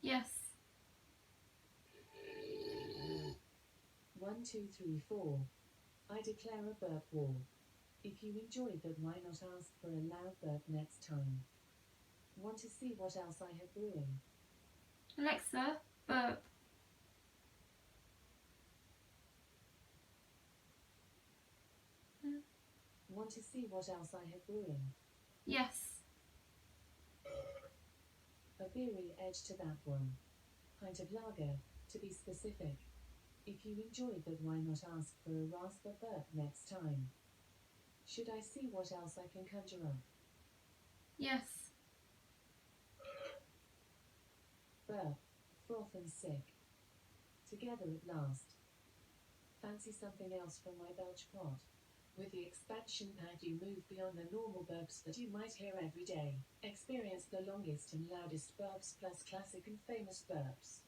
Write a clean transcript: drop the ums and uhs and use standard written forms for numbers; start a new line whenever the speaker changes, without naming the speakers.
Yes.
1, 2, 3, 4. I declare a burp war. If you enjoyed that, why not ask for a loud burp next time? Want to see what else I have brewing?
Alexa, burp.
Want to see what else I have brewing?
Yes.
A beery edge to that one. Pint of lager, to be specific. If you enjoyed that, why not ask for a raspa burp next time? Should I see what else I can conjure up?
Yes.
Burp, froth and sick. Together at last. Fancy something else from my belch pot? With the expansion pack, you move beyond the normal burps that you might hear every day. Experience the longest and loudest burps plus classic and famous burps.